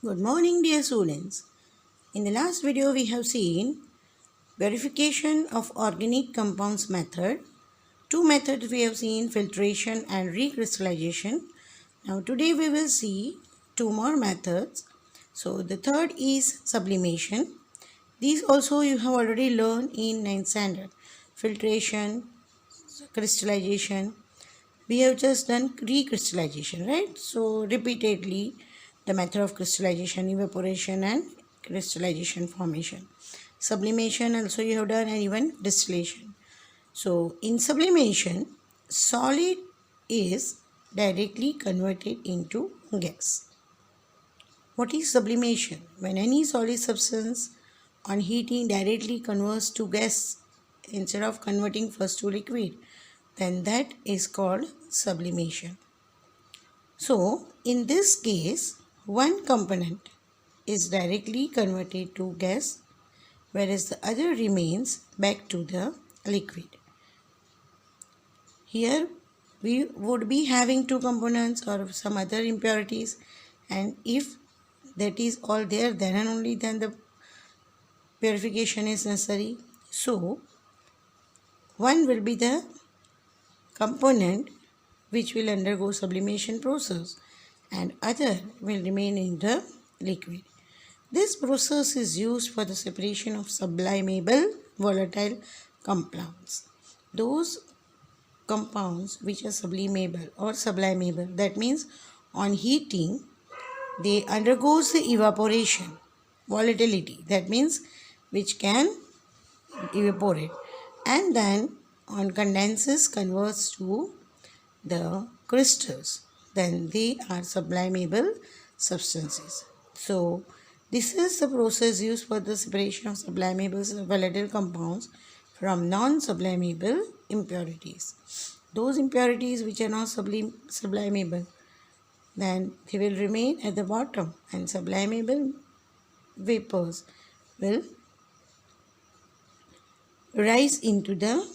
Good morning, dear students. In the last video, we have seen verification of organic compounds method. Two methods we have seen, filtration and recrystallization. Now today we will see two more methods. So the third is sublimation. These also you have already learned in 9th standard. Filtration, crystallization. We have just done recrystallization, right? So repeatedly the method of crystallization, evaporation and crystallization formation. Sublimation also you have done, and even distillation. So in sublimation, solid is directly converted into gas. What is sublimation? When any solid substance on heating directly converts to gas instead of converting first to liquid, then that is called sublimation. So in this case, one component is directly converted to gas, whereas the other remains back to the liquid. Here we would be having two components or some other impurities, and if that is all there, then and only then the purification is necessary. So one will be the component which will undergo sublimation process and other will remain in the liquid. This process is used for the separation of sublimable volatile compounds. Those compounds which are sublimable, that means on heating they undergoes the evaporation, volatility, that means which can evaporate, and then on condenses converts to the crystals, then they are sublimable substances. So this is the process used for the separation of sublimable volatile compounds from non-sublimable impurities. Those impurities which are not sublimable, then they will remain at the bottom, and sublimable vapors will rise into the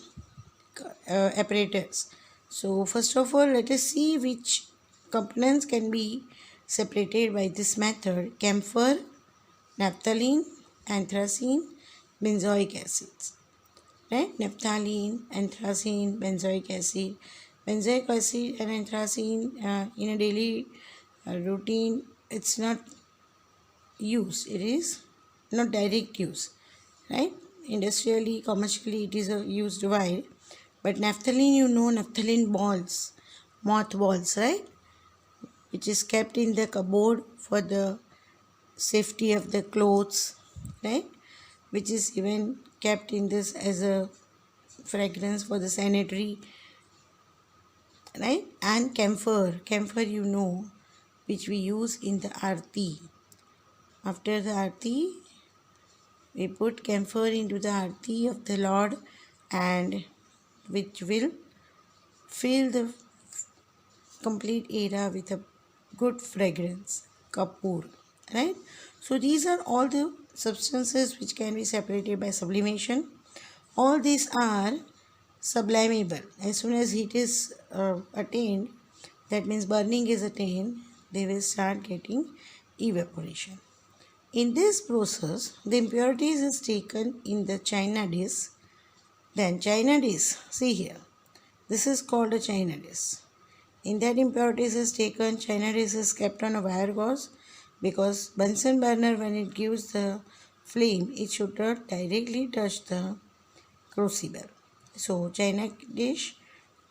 apparatus. So first of all, let us see which components can be separated by this method: camphor, naphthalene, anthracene, benzoic acids. Right? Naphthalene, anthracene, benzoic acid. Benzoic acid and anthracene in a daily routine, it's not used. It is not direct use. Right? Industrially, commercially, it is used wide. But naphthalene, you know, naphthalene balls, moth balls, right? Which is kept in the cupboard for the safety of the clothes, right? Which is even kept in this as a fragrance for the sanitary, right? And camphor you know, which we use in the arti. After the arti, we put camphor into the arti of the Lord, and which will fill the complete area with a good fragrance, kapoor, right? So these are all the substances which can be separated by sublimation. All these are sublimable. As soon as heat is attained, that means burning is attained, they will start getting evaporation. In this process, the impurities is taken in the china dish. Then china dish, see here, this is called a china dish. In that impurities is taken, china dish is kept on a wire gauze, because Bunsen burner, when it gives the flame, it should not directly touch the crucible. So china dish,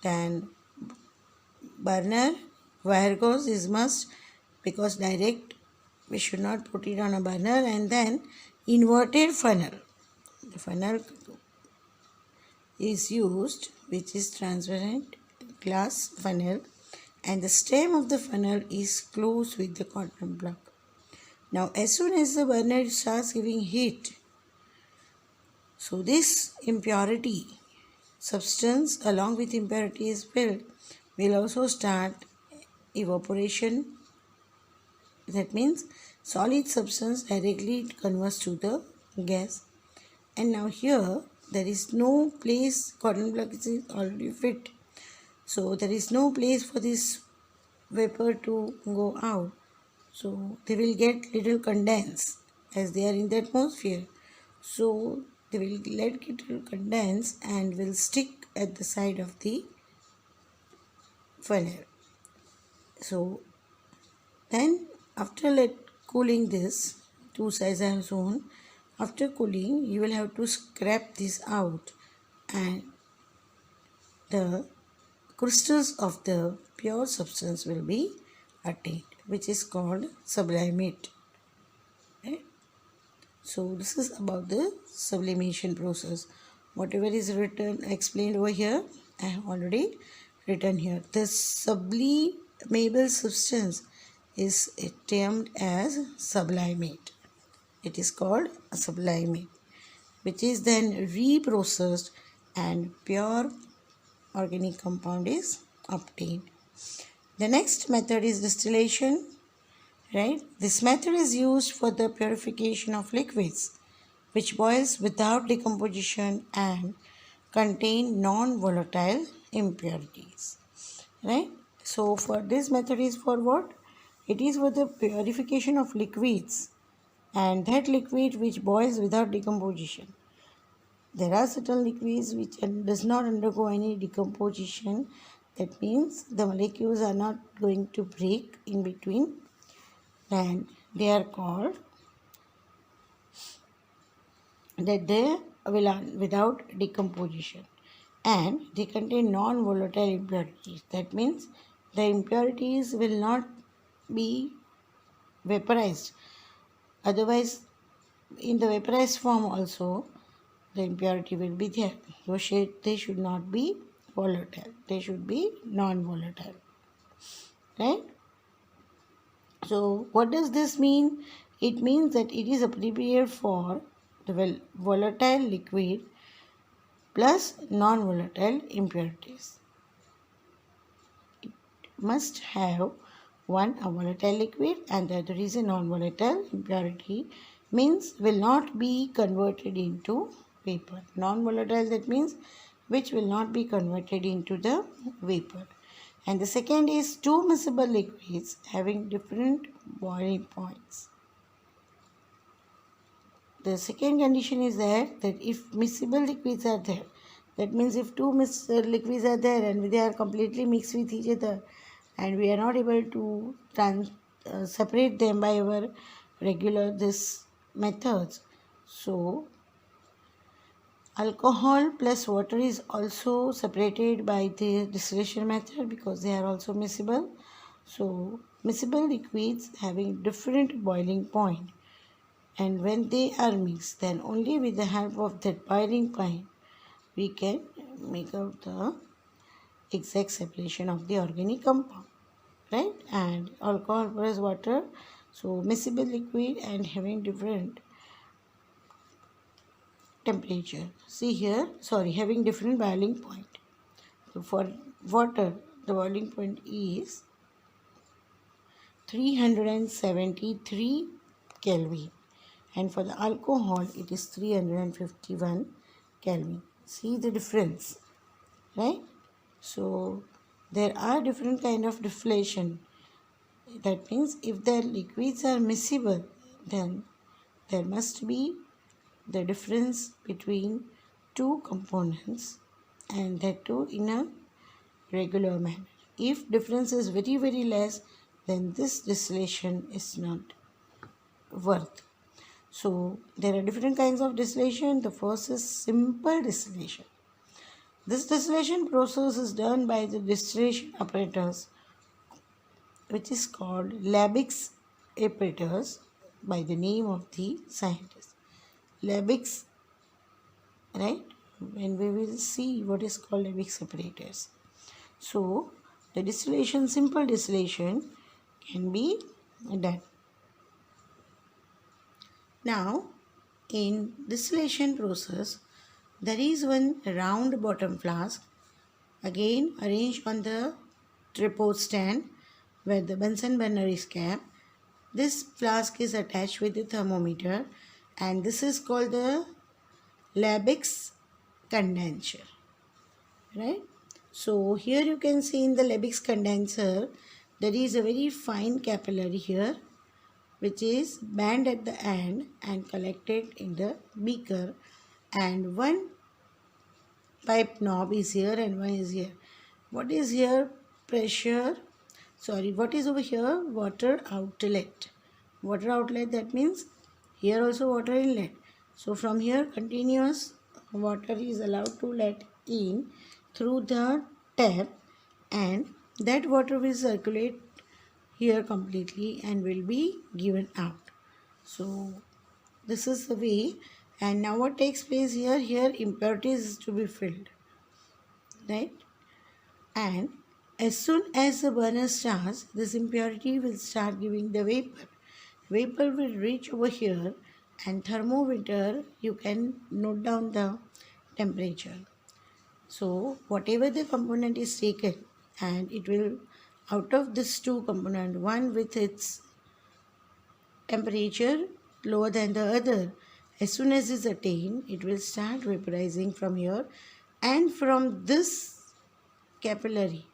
then burner, wire gauze is must, because direct we should not put it on a burner. And then inverted funnel. The funnel is used, which is transparent glass funnel, and the stem of the funnel is closed with the cotton plug. Now as soon as the burner starts giving heat, so this impurity substance along with impurity is filled, will also start evaporation. That means solid substance directly converts to the gas. And now here there is no place, cotton plug is already fit, so there is no place for this vapor to go out. So they will get little condensed as they are in the atmosphere. So they will let little condense and will stick at the side of the funnel. So then after cooling this, two sides I have shown. After cooling, you will have to scrape this out and the crystals of the pure substance will be attained, which is called sublimate. Right? So this is about the sublimation process. Whatever is written, explained over here, I have already written here. The sublimable substance is termed as sublimate. It is called a sublimate, which is then reprocessed and pure organic compound is obtained. The next method is distillation, right? This method is used for the purification of liquids which boils without decomposition and contain non-volatile impurities, right? So for this method is for what? It is for the purification of liquids and that liquid which boils without decomposition. There are certain liquids which does not undergo any decomposition. That means the molecules are not going to break in between, and they are called that they will without decomposition, and they contain non-volatile impurities. That means the impurities will not be vaporized. Otherwise, in the vaporized form also, the impurity will be there. So they should not be volatile. They should be non-volatile. Right? So what does this mean? It means that it is appropriate for the volatile liquid plus non-volatile impurities. It must have one a volatile liquid and the other is a non-volatile impurity, means will not be converted into vapor. Non-volatile, that means which will not be converted into the vapor. And the second is two miscible liquids having different boiling points. The second condition is that if miscible liquids are there, that means if two liquids are there and they are completely mixed with each other and we are not able to separate them by our regular this methods. So alcohol plus water is also separated by the distillation method because they are also miscible. So miscible liquids having different boiling point, and when they are mixed, then only with the help of that boiling point we can make out the exact separation of the organic compound, right? And alcohol plus water, so miscible liquid and having different temperature. See here, having different boiling point. So for water, the boiling point is 373 Kelvin, and for the alcohol it is 351 Kelvin. See the difference, right? So there are different kind of distillation. That means if the liquids are miscible, then there must be the difference between two components, and that too in a regular manner. If difference is very very less, then this distillation is not worth. So there are different kinds of distillation. The first is simple distillation. This distillation process is done by the distillation apparatus which is called Liebig's apparatus by the name of the scientist. Liebig's, right? And we will see what is called Liebig's apparatus. So the distillation, simple distillation can be done. Now in distillation process, there is one round bottom flask again arranged on the tripod stand where the Bunsen burner is kept. This flask is attached with the thermometer, and this is called the Liebig's condenser, right? So here you can see in the Liebig's condenser there is a very fine capillary here, which is bent at the end and collected in the beaker, and one pipe knob is here and one is here. What is here? Pressure. Sorry, what is over here? Water outlet. Water outlet, that means here also water inlet. So from here continuous water is allowed to let in through the tap, and that water will circulate here completely and will be given out. So this is the way. And now what takes place here? Here impurities is to be filled, right? And as soon as the burner starts, this impurity will start giving the vapor. Vapor will reach over here, and thermometer, you can note down the temperature. So whatever the component is taken, and it will, out of this two component, one with its temperature lower than the other, as soon as it's attained, it will start vaporizing from here, and from this capillary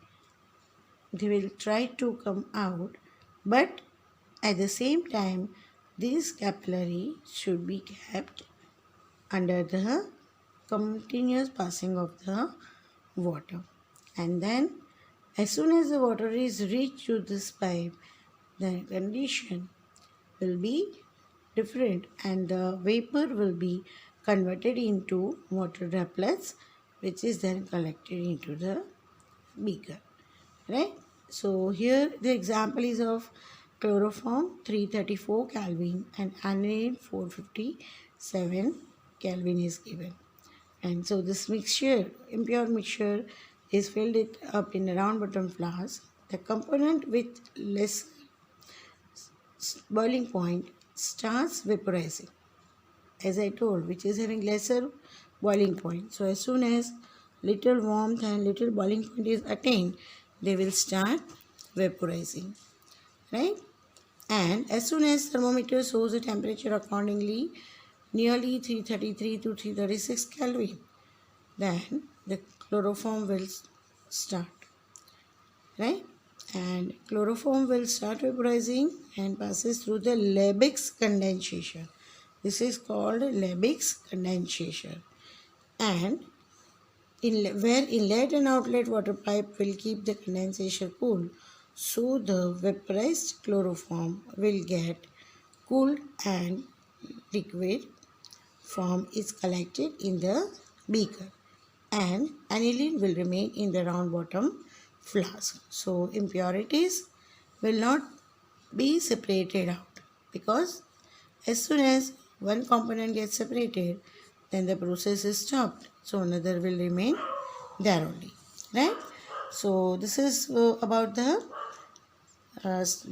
they will try to come out, but at the same time this capillary should be kept under the continuous passing of the water. And then as soon as the water is reached to this pipe, the condition will be different and the vapor will be converted into water droplets, which is then collected into the beaker, right? So here the example is of chloroform 334 Kelvin and aniline 457 Kelvin is given. And so this mixture, impure mixture, is filled it up in a round bottom flask. The component with less boiling point starts vaporizing, as I told, which is having lesser boiling point. So as soon as little warmth and little boiling point is attained, they will start vaporizing, right? And as soon as thermometer shows the temperature accordingly, nearly 333 to 336 Kelvin, then the chloroform will start, right? And chloroform will start vaporizing and passes through the Lebesgue condensation. This is called Lebesgue condensation. And where inlet and outlet water pipe will keep the condensation cool, so the vaporized chloroform will get cooled and liquid form is collected in the beaker, and aniline will remain in the round bottom flask. So impurities will not be separated out, because as soon as one component gets separated, then the process is stopped. So another will remain there only, right? So this is about the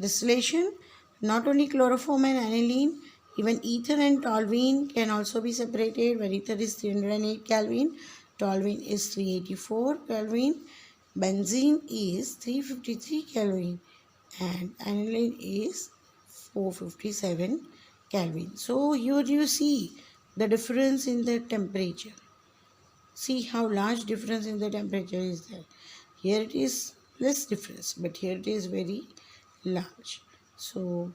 distillation. Not only chloroform and aniline, even ether and toluene can also be separated, where ether is 308 Kelvin, toluene is 384 Kelvin, benzene is 353 Kelvin, and aniline is 457 Kelvin. So here you see the difference in the temperature. See how large difference in the temperature is there. Here it is less difference, but here it is very large. So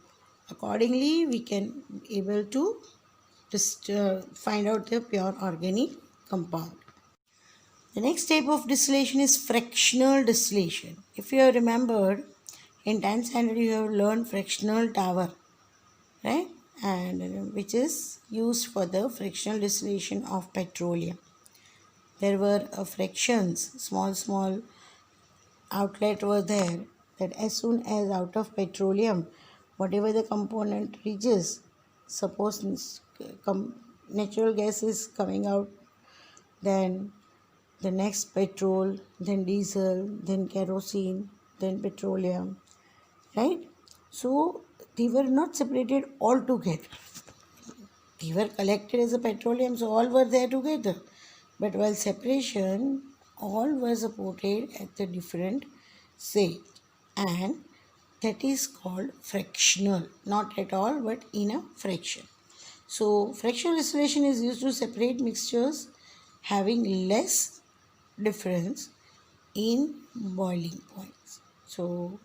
accordingly we can able to just find out the pure organic compound. The next type of distillation is fractional distillation. If you have remembered, in 10th standard you have learned fractional tower, right? And which is used for the fractional distillation of petroleum. There were fractions, small outlet were there, that as soon as out of petroleum, whatever the component reaches, suppose natural gas is coming out, then the next petrol, then diesel, then kerosene, then petroleum, right? So they were not separated all together. They were collected as a petroleum, so all were there together. But while separation, all were supported at the different stage, and that is called fractional. Not at all, but in a fraction. So fractional distillation is used to separate mixtures having less difference in boiling points. So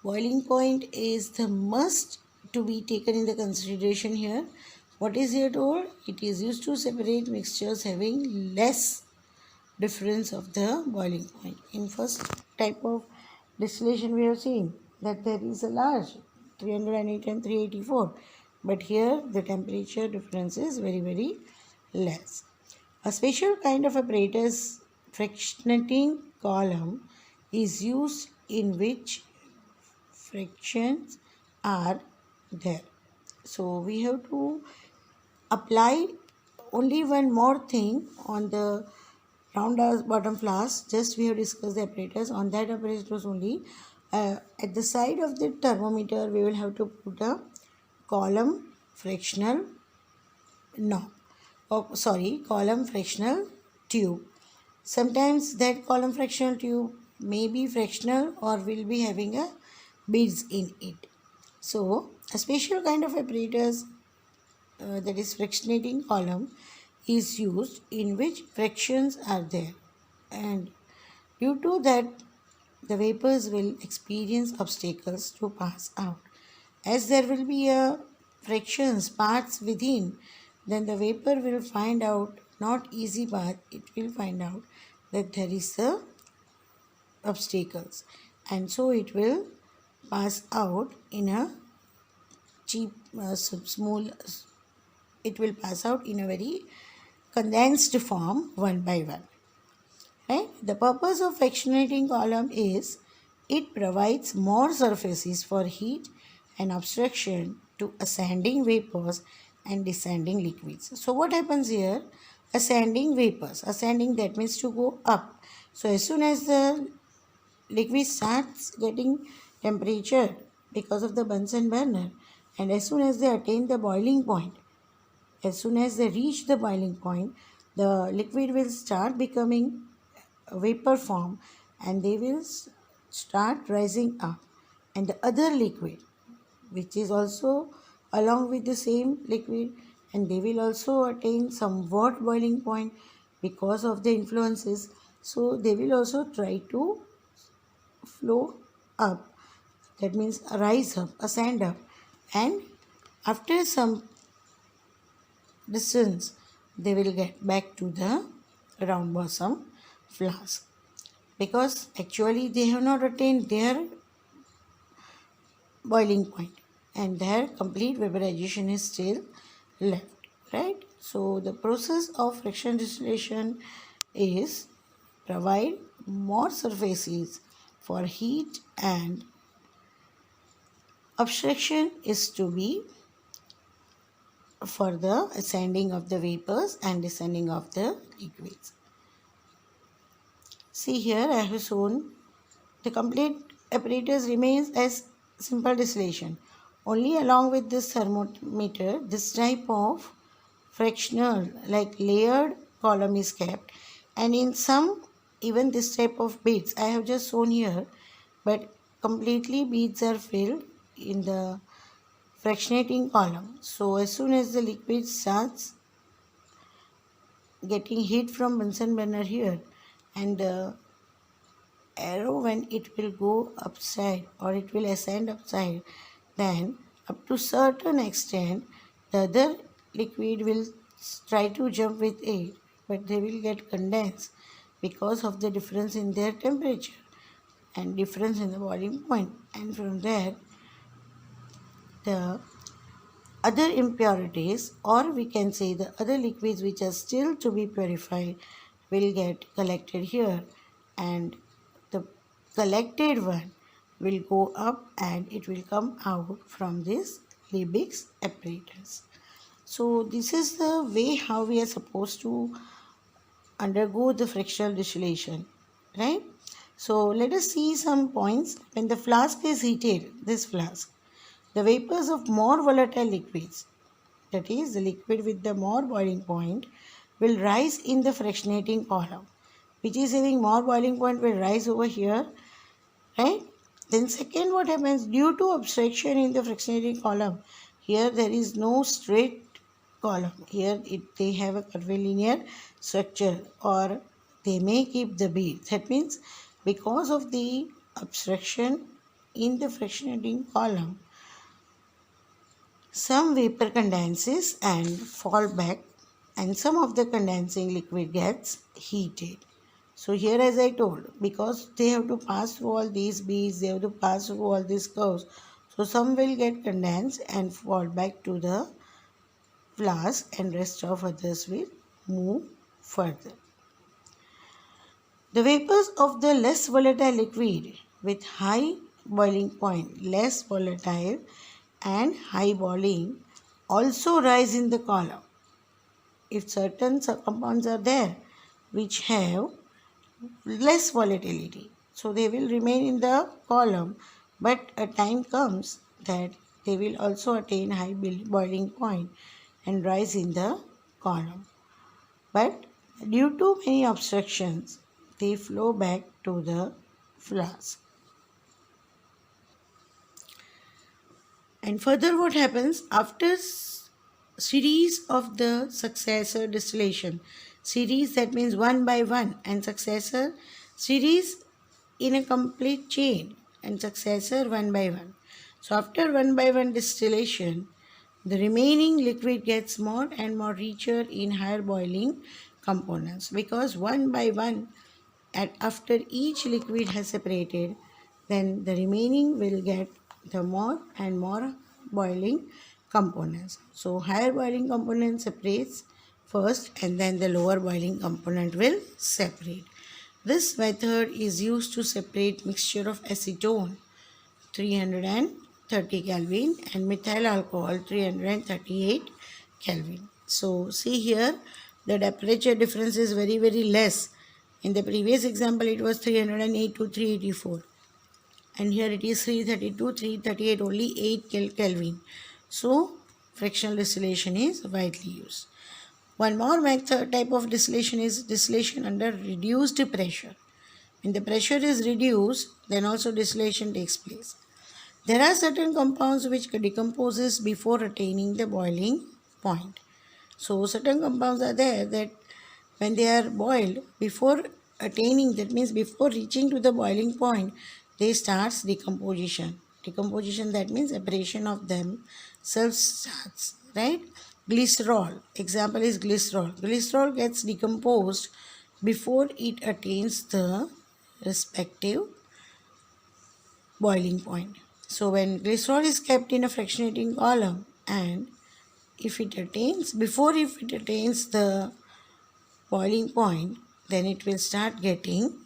Boiling point is the must to be taken in the consideration here. What is here told? It is used to separate mixtures having less difference of the boiling point. In first type of distillation we have seen that there is a large 308 and 384, but here the temperature difference is very less. A special kind of apparatus, fractionating column, is used in which fractions are there. So we have to apply only one more thing on the round bottom flask. Just we have discussed the apparatus. On that apparatus only, at the side of the thermometer we will have to put a column fractional knob. Column fractional tube. Sometimes that column fractional tube may be fractional or will be having a beads in it. So a special kind of apparatus, that is fractionating column, is used in which fractions are there, and due to that the vapors will experience obstacles to pass out. As there will be a fractions parts within, then the vapor will find out not easy path, it will find out that there is a obstacles, and so it will pass out in a cheap small, it will pass out in a very condensed form one by one. Right? The purpose of fractionating column is it provides more surfaces for heat and obstruction to ascending vapors and descending liquids. So what happens here? Ascending vapors. Ascending, that means to go up. So as soon as the liquid starts getting temperature because of the Bunsen burner, and as soon as they attain the boiling point, as soon as they reach the boiling point, the liquid will start becoming a vapor form, and they will start rising up, and the other liquid which is also along with the same liquid, and they will also attain somewhat boiling point because of the influences, so they will also try to flow up, that means rise up, ascend up, and after some distance they will get back to the round bottom flask, because actually they have not attained their boiling point and their complete vaporization is still left, right? So the process of fraction distillation is provide more surfaces for heat, and obstruction is to be for the ascending of the vapors and descending of the liquids. See here I have shown the complete apparatus remains as simple distillation. Only along with this thermometer, this type of fractional like layered column is kept, and in some even this type of beads I have just shown here, but completely beads are filled in the fractionating column. So as soon as the liquid starts getting heat from Bunsen burner here, and the arrow when it will go upside or it will ascend upside, then up to certain extent the other liquid will try to jump with it, but they will get condensed because of the difference in their temperature and difference in the boiling point, and from there the other impurities, or we can say the other liquids which are still to be purified, will get collected here, and the collected one will go up and it will come out from this Liebig's apparatus. So this is the way how we are supposed to undergo the fractional distillation, right? So let us see some points. When the flask is heated, this flask, the vapors of more volatile liquids, that is the liquid with the more boiling point, will rise in the fractionating column, which is having more boiling point will rise over here, right? Then second, what happens due to obstruction in the fractionating column, here there is no straight column, here they have a curvilinear structure, or they may keep the bead. That means because of the obstruction in the fractionating column, some vapor condenses and fall back, and some of the condensing liquid gets heated. So here, as I told, because they have to pass through all these beads, they have to pass through all these curves. So some will get condensed and fall back to the flask, and rest of others will move further. The vapors of the less volatile liquid with high boiling point, less volatile and high boiling, also rise in the column. If certain compounds are there which have less volatility, so they will remain in the column, but a time comes that they will also attain high boiling point and rise in the column. But due to many obstructions, they flow back to the flask. And further, what happens after series of the successor distillation? Series, that means one by one, and successor series in a complete chain, and successor one by one. So after one by one distillation, the remaining liquid gets more and more richer in higher boiling components, because one by one, after each liquid has separated, then the remaining will get the more and more boiling components. So higher boiling component separates first, and then the lower boiling component will separate. This method is used to separate mixture of acetone 330 Kelvin and methyl alcohol 338 Kelvin. So see here, the temperature difference is very less. In the previous example it was 308 to 384, and here it is 332, 338, only 8 Kelvin. So fractional distillation is widely used. One more method type of distillation is distillation under reduced pressure. When the pressure is reduced, then also distillation takes place. There are certain compounds which decomposes before attaining the boiling point. So certain compounds are there that when they are boiled, before attaining, that means before reaching to the boiling point, they starts decomposition. Decomposition, that means separation of themselves starts, right? Glycerol, example is glycerol. Glycerol gets decomposed before it attains the respective boiling point. So when glycerol is kept in a fractionating column, and if it attains the boiling point, then it will start getting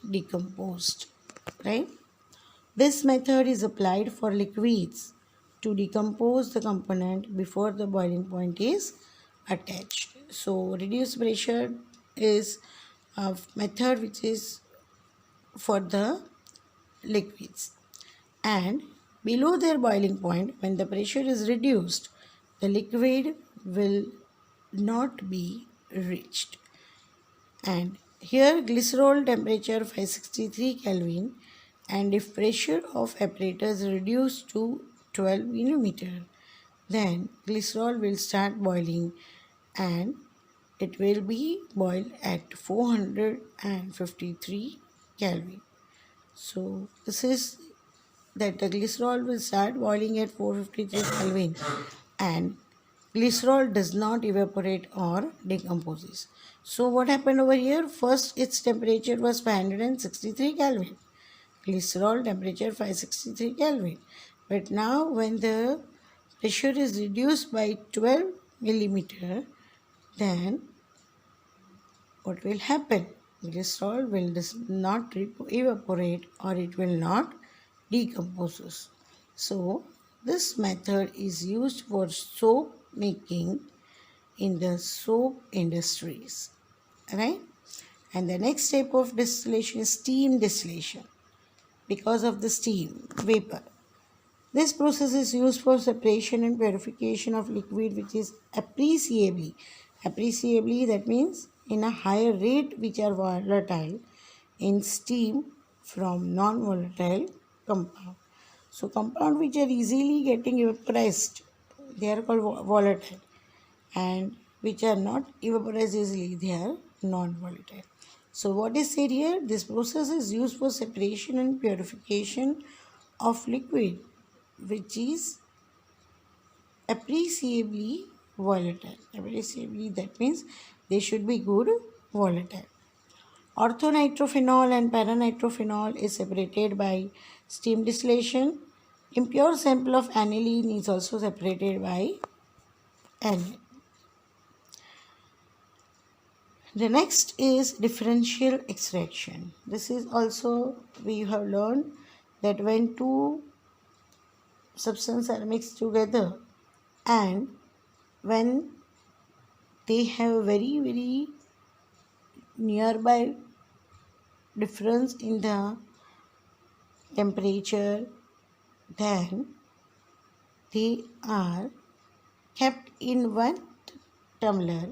decomposed, right? This method is applied for liquids to decompose the component before the boiling point is attached. So reduced pressure is a method which is for the liquids, and below their boiling point, when the pressure is reduced, the liquid will not be reached. And here glycerol temperature 563 Kelvin, and if pressure of apparatus is reduced to 12 millimeter, then glycerol will start boiling, and it will be boiled at 453 Kelvin. So this is that the glycerol will start boiling at 453 Kelvin, and glycerol does not evaporate or decomposes. So what happened over here? First its temperature was 563 Kelvin. Glycerol temperature 563 Kelvin. But now when the pressure is reduced by 12 millimeter, then what will happen? Glycerol will not evaporate, or it will not decompose. So this method is used for soap making in the soap industries, right? And the next type of distillation is steam distillation, because of the steam vapor. This process is used for separation and purification of liquid which is appreciably, that means in a higher rate, which are volatile in steam from non-volatile compound. So compound which are easily getting vaporized, they are called volatile, and which are not evaporized easily, they are non-volatile. So what is said here? This process is used for separation and purification of liquid which is appreciably volatile. Appreciably, that means they should be good volatile. Orthonitrophenol and paranitrophenol is separated by steam distillation. Impure sample of aniline is also separated by aniline. The next is differential extraction. This is also we have learned that when two substances are mixed together and when they have very nearby difference in the temperature, then they are kept in one tumbler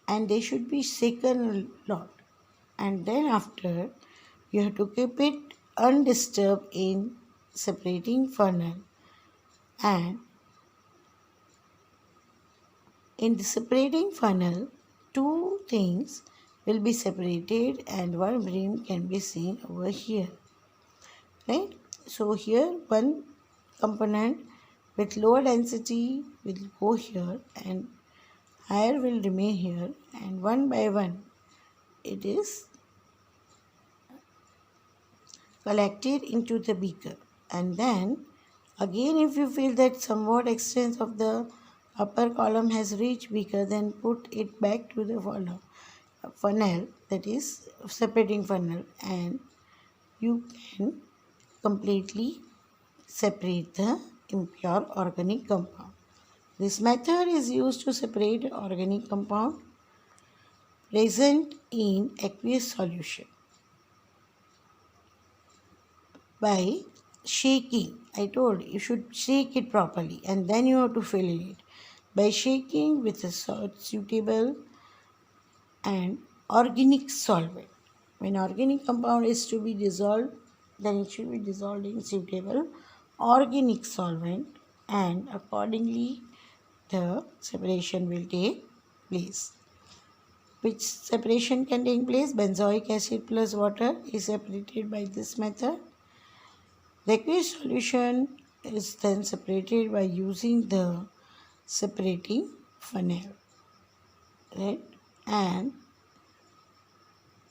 and they should be shaken a lot, and then after you have to keep it undisturbed in separating funnel, and in the separating funnel two things will be separated and one beam can be seen over here, right? So here one component with lower density will go here and higher will remain here, and one by one it is collected into the beaker. And then again, if you feel that somewhat extent of the upper column has reached beaker, then put it back to the funnel, that is separating funnel, and you can completely separate the impure organic compound. This method is used to separate organic compound present in aqueous solution by shaking. I told you should shake it properly and then you have to fill in it. By shaking with a suitable and organic solvent. When organic compound is to be dissolved, then it should be dissolved in suitable organic solvent, and accordingly the separation will take place. Which separation can take place? Benzoic acid plus water is separated by this method. The aqueous solution is then separated by using the separating funnel, right? And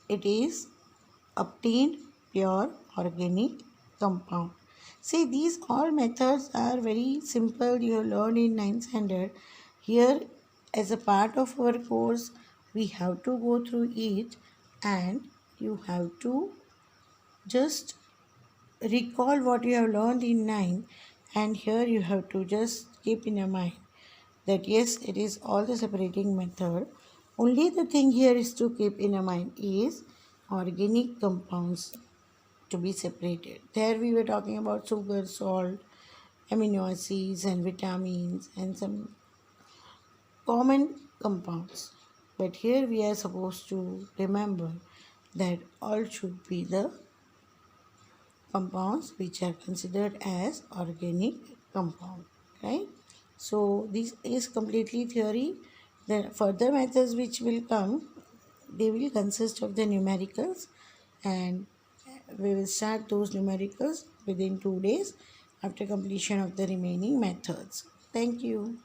it is obtained pure organic compound. See, these all methods are very simple. You have learned in 9th standard. Here, as a part of our course, we have to go through it, and you have to just recall what you have learned in 9, and here you have to just keep in your mind that yes, it is all the separating method. Only the thing here is to keep in your mind is organic compounds to be separated. There we were talking about sugar, salt, amino acids and vitamins and some common compounds. But here we are supposed to remember that all should be the compounds which are considered as organic compound, right? So this is completely theory. The further methods which will come, they will consist of the numericals, and we will start those numericals within 2 days after completion of the remaining methods. Thank you.